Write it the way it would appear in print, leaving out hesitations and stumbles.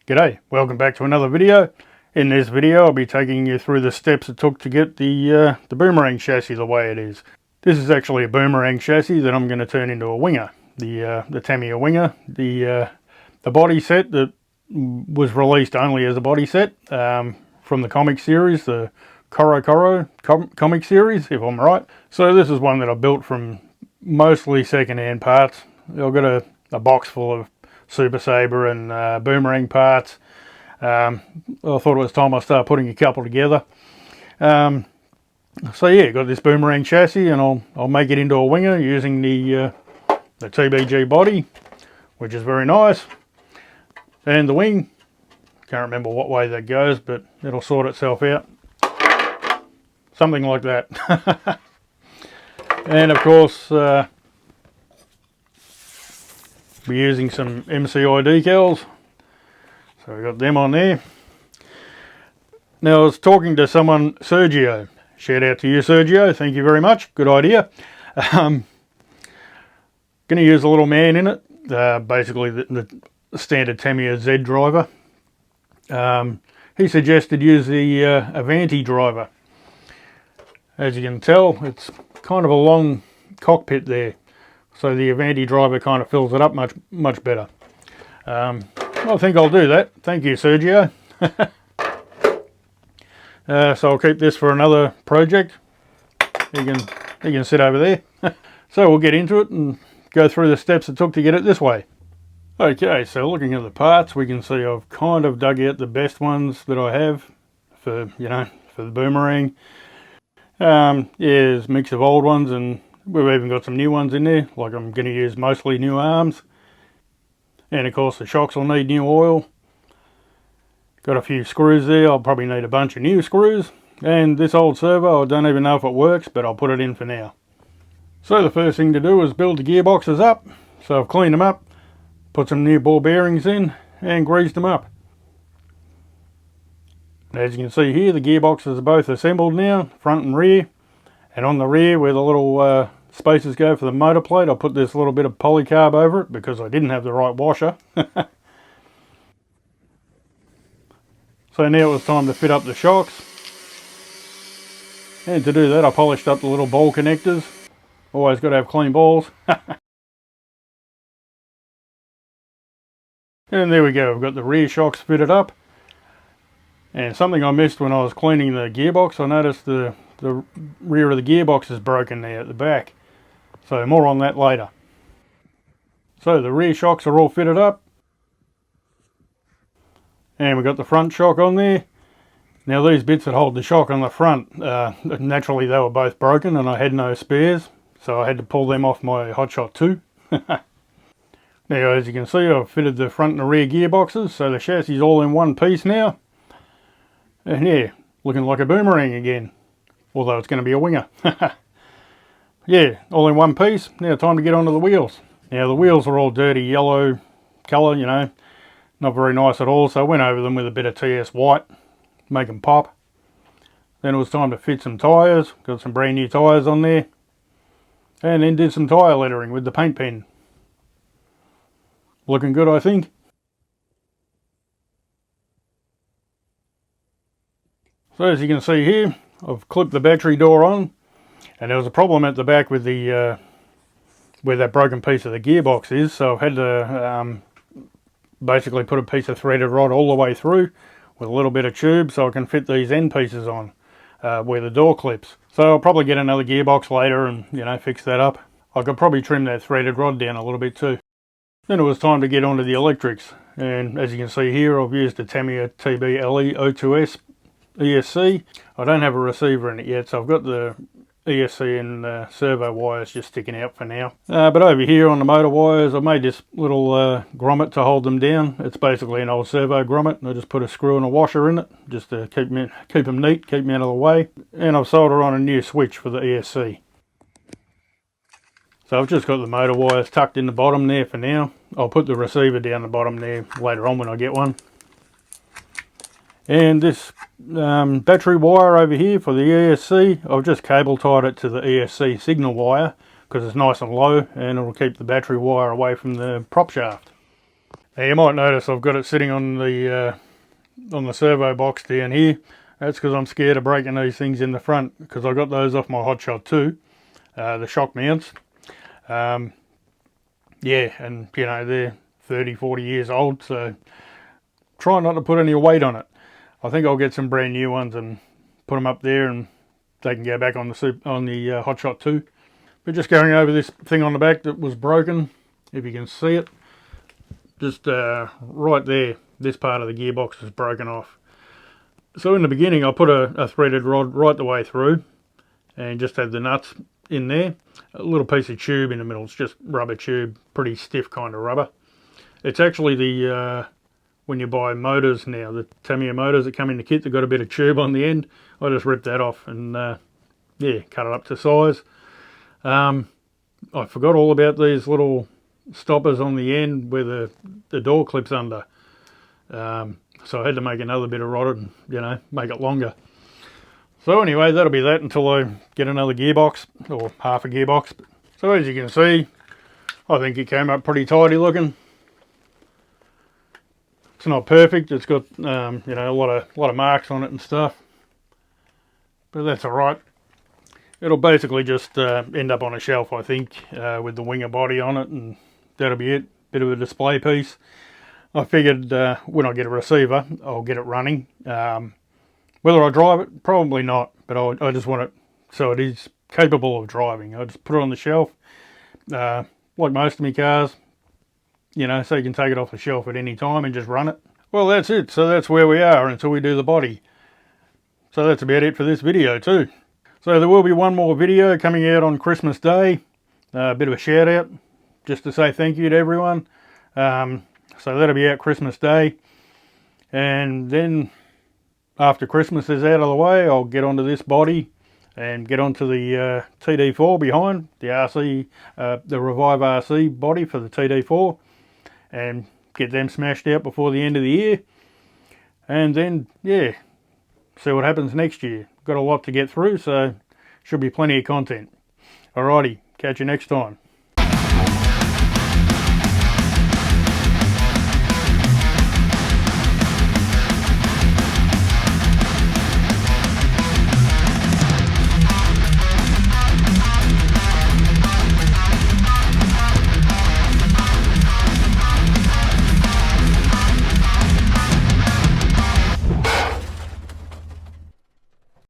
G'day, welcome back to another video. In this video I'll be taking you through the steps it took to get the Boomerang chassis the way it is. This is actually a Boomerang chassis that I'm going to turn into a Winger. The Tamiya Winger, the body set that was released only as a body set from the comic series, the CoroCoro comic series, if I'm right. So this is one that I built from mostly second-hand parts. I've got a box full of Super Sabre and Boomerang parts. I thought it was time I start putting a couple together. So yeah, got this Boomerang chassis, and I'll make it into a Winger using the TBG body, which is very nice, and the wing. Can't remember what way that goes, but it'll sort itself out. Something like that. And of course, we're using some MCI decals, so we got them on there. Now I was talking to someone, Sergio. Shout out to you, Sergio. Thank you very much. Good idea. Going to use a little man in it. Basically the standard Tamiya Z driver. He suggested use the Avanti driver. As you can tell, it's kind of a long cockpit there, so the Avanti driver kind of fills it up much better. I think I'll do that. Thank you, Sergio. So I'll keep this for another project. You can sit over there. So we'll get into it and go through the steps it took to get it this way. Okay, so looking at the parts, we can see I've kind of dug out the best ones that I have for the Boomerang. Yeah, there's a mix of old ones, and we've even got some new ones in there. Like, I'm going to use mostly new arms, and of course the shocks will need new oil. Got a few screws there. I'll probably need a bunch of new screws, and this old servo, I don't even know if it works, but I'll put it in for now. So the first thing to do is build the gearboxes up. So I've cleaned them up, put some new ball bearings in, and greased them up. As you can see here, the gearboxes are both assembled now, front and rear. And on the rear, where the little spaces go for the motor plate, I put this little bit of polycarb over it because I didn't have the right washer. So now it was time to fit up the shocks. And to do that, I polished up the little ball connectors. Always got to have clean balls. And there we go, I've got the rear shocks fitted up. And something I missed when I was cleaning the gearbox, I noticed the rear of the gearbox is broken there at the back. So more on that later. So the rear shocks are all fitted up. And we've got the front shock on there. Now these bits that hold the shock on the front, naturally they were both broken and I had no spares. So I had to pull them off my Hotshot 2. Now as you can see, I've fitted the front and the rear gearboxes, so the chassis is all in one piece now. And yeah, looking like a Boomerang again. Although it's going to be a Winger. Yeah, all in one piece. Now time to get onto the wheels. Now the wheels are all dirty yellow colour, you know. Not very nice at all, so I went over them with a bit of TS white. Make them pop. Then it was time to fit some tyres. Got some brand new tyres on there. And then did some tyre lettering with the paint pen. Looking good, I think. So as you can see here, I've clipped the battery door on, and there was a problem at the back with the where that broken piece of the gearbox is, so I've had to basically put a piece of threaded rod all the way through with a little bit of tube so I can fit these end pieces on where the door clips. So I'll probably get another gearbox later and, you know, fix that up. I could probably trim that threaded rod down a little bit too. Then it was time to get onto the electrics, and as you can see here, I've used a Tamiya TB LE02S ESC. I don't have a receiver in it yet, so I've got the ESC and servo wires just sticking out for now. But over here on the motor wires, I made this little grommet to hold them down. It's basically an old servo grommet, and I just put a screw and a washer in it just to keep them neat, keep them out of the way. And I've soldered on a new switch for the ESC. So I've just got the motor wires tucked in the bottom there for now. I'll put the receiver down the bottom there later on when I get one. And this battery wire over here for the ESC, I've just cable tied it to the ESC signal wire because it's nice and low, and it'll keep the battery wire away from the prop shaft. Now you might notice I've got it sitting on the servo box down here. That's because I'm scared of breaking these things in the front, because I got those off my Hot Shot too, the shock mounts. Yeah, and you know, they're 30-40 years old, so try not to put any weight on it. I think I'll get some brand new ones and put them up there, and they can go back on the Hot Shot 2. But just going over this thing on the back that was broken, if you can see it, just right there, this part of the gearbox is broken off. So in the beginning I put a threaded rod right the way through and just had the nuts in there. A little piece of tube in the middle, it's just rubber tube, pretty stiff kind of rubber. It's actually the, when you buy motors now, the Tamiya motors that come in the kit, they've got a bit of tube on the end. I just ripped that off and yeah, cut it up to size. I forgot all about these little stoppers on the end where the door clips under. So I had to make another bit of rod and, you know, make it longer. So anyway, that'll be that until I get another gearbox, or half a gearbox. So as you can see, I think it came up pretty tidy looking. It's not perfect, it's got you know, a lot of marks on it and stuff, but that's alright. It'll basically just end up on a shelf, I think, with the Winger body on it, and that'll be it. Bit of a display piece. I figured when I get a receiver, I'll get it running. Whether I drive it, probably not, but I just want it so it is capable of driving. I just put it on the shelf, like most of my cars, you know, so you can take it off the shelf at any time and just run it. Well, that's it. So that's where we are until we do the body. So that's about it for this video too. So there will be one more video coming out on Christmas Day. A bit of a shout out, just to say thank you to everyone. So that'll be out Christmas Day. And then after Christmas is out of the way, I'll get onto this body and get onto the TD4 behind, the RC, the Revive RC body for the TD4, and get them smashed out before the end of the year. And then, yeah, see what happens next year. Got a lot to get through, so should be plenty of content. Alrighty, catch you next time.